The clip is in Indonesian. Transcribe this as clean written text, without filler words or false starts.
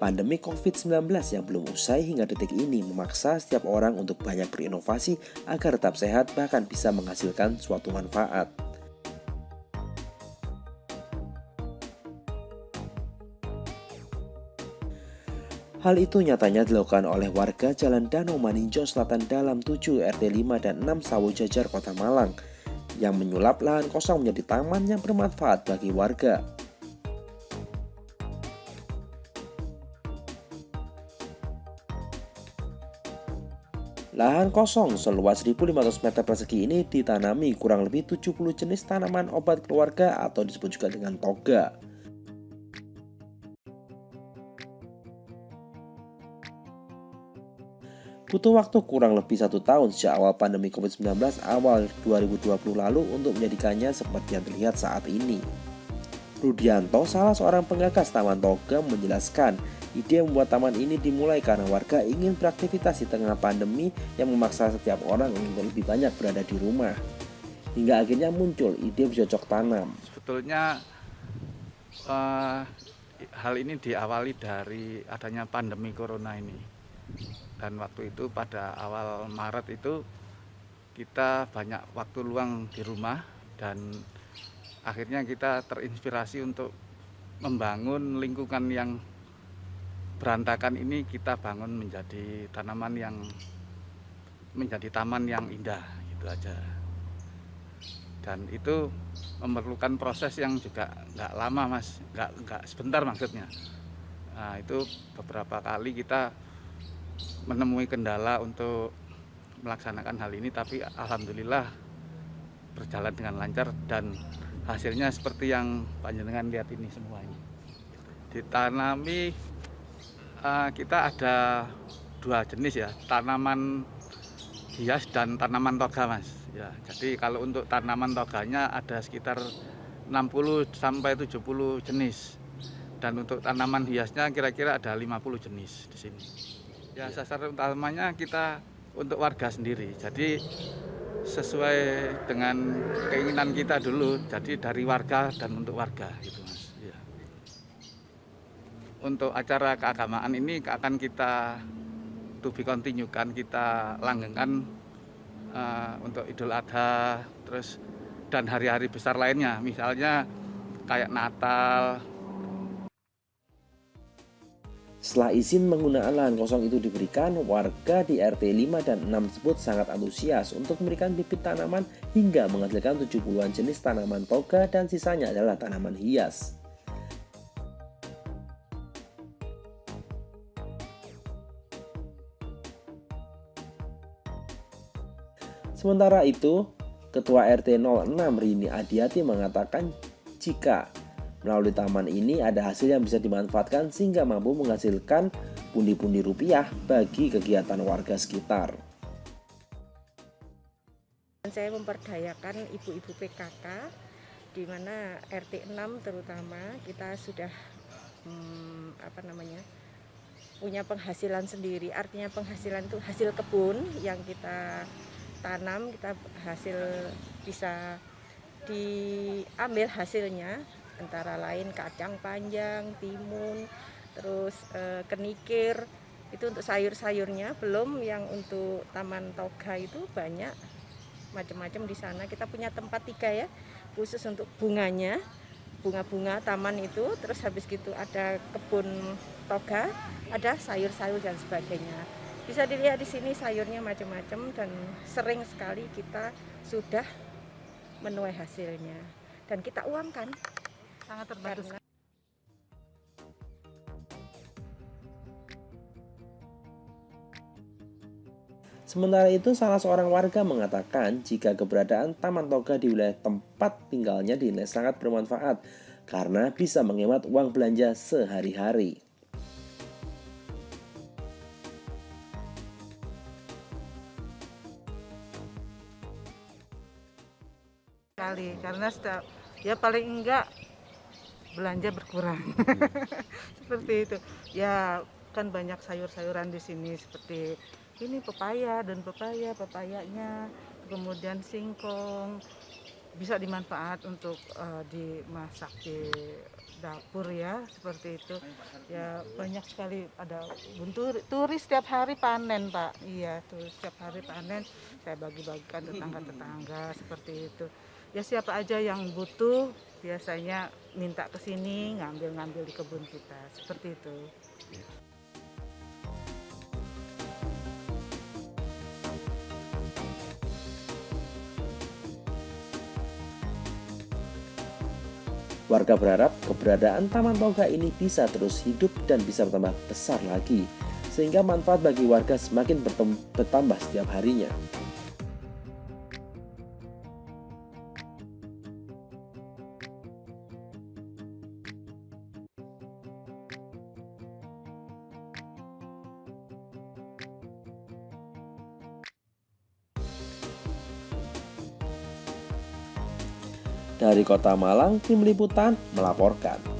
Pandemi COVID-19 yang belum usai hingga detik ini memaksa setiap orang untuk banyak berinovasi agar tetap sehat bahkan bisa menghasilkan suatu manfaat. Hal itu nyatanya dilakukan oleh warga Jalan Danau Maninjau Selatan dalam 7 RT 5 dan 6 Sawo Jajar Kota Malang yang menyulap lahan kosong menjadi taman yang bermanfaat bagi warga. Lahan kosong seluas 1.500 meter persegi ini ditanami kurang lebih 70 jenis tanaman obat keluarga atau disebut juga dengan toga. Butuh waktu kurang lebih 1 tahun sejak awal pandemi COVID-19 awal 2020 lalu untuk menjadikannya seperti yang terlihat saat ini. Rudianto, salah seorang penggagas Taman Toga, menjelaskan ide membuat taman ini dimulai karena warga ingin beraktivitas di tengah pandemi yang memaksa setiap orang untuk lebih banyak berada di rumah. Hingga akhirnya muncul ide bercocok tanam. Sebetulnya hal ini diawali dari adanya pandemi corona ini. Dan waktu itu pada awal Maret itu kita banyak waktu luang di rumah dan akhirnya kita terinspirasi untuk membangun lingkungan yang berantakan ini, kita bangun menjadi taman yang indah gitu aja. Dan itu memerlukan proses yang juga nggak lama mas, nggak sebentar maksudnya. Nah itu beberapa kali kita menemui kendala untuk melaksanakan hal ini, tapi alhamdulillah berjalan dengan lancar dan hasilnya seperti yang panjenengan lihat ini semua ini. Ditanami kita ada 2 jenis ya, tanaman hias dan tanaman toga mas. Ya, jadi kalau untuk tanaman toganya ada sekitar 60 sampai 70 jenis. Dan untuk tanaman hiasnya kira-kira ada 50 jenis di sini. Ya, sasaran utamanya kita untuk warga sendiri. Jadi sesuai dengan keinginan kita dulu. Jadi dari warga dan untuk warga gitu mas. Ya. Untuk acara keagamaan ini akan kita to be continue kan, kita langgengkan untuk Idul Adha, terus dan hari-hari besar lainnya, misalnya kayak Natal. Setelah izin penggunaan lahan kosong itu diberikan, warga di RT 5 dan 6 tersebut sangat antusias untuk memberikan bibit tanaman hingga menghasilkan 70-an jenis tanaman toga dan sisanya adalah tanaman hias. Sementara itu, Ketua RT 06 Rini Adiati mengatakan jika melalui taman ini ada hasil yang bisa dimanfaatkan sehingga mampu menghasilkan pundi-pundi rupiah bagi kegiatan warga sekitar. Saya memperdayakan ibu-ibu PKK di mana RT 6 terutama kita sudah punya penghasilan sendiri. Artinya penghasilan itu hasil kebun yang kita tanam, kita hasil bisa diambil hasilnya, antara lain kacang panjang, timun, terus kenikir, itu untuk sayur-sayurnya. Belum yang untuk taman toga itu banyak macam-macam di sana. Kita punya tempat 3 ya, khusus untuk bunganya, bunga-bunga taman itu. Terus habis gitu ada kebun toga, ada sayur-sayur dan sebagainya. Bisa dilihat di sini sayurnya macam-macam dan sering sekali kita sudah menuai hasilnya dan kita uangkan. Sangat terbantu. Sementara itu, salah seorang warga mengatakan jika keberadaan taman toga di wilayah tempat tinggalnya dinilai sangat bermanfaat karena bisa menghemat uang belanja sehari-hari. Karena ya paling enggak belanja berkurang. Seperti itu. Ya kan banyak sayur-sayuran di sini seperti ini pepaya dan pepayanya, kemudian singkong bisa dimanfaat untuk dimasak di dapur ya, seperti itu. Ya banyak sekali, ada turis setiap hari panen Pak. Iya, turis setiap hari panen, saya bagi-bagikan tetangga-tetangga seperti itu. Ya siapa aja yang butuh biasanya minta ke sini ngambil-ngambil di kebun kita, seperti itu. Warga berharap keberadaan Taman Toga ini bisa terus hidup dan bisa bertambah besar lagi, sehingga manfaat bagi warga semakin bertambah setiap harinya. Dari Kota Malang, tim liputan melaporkan.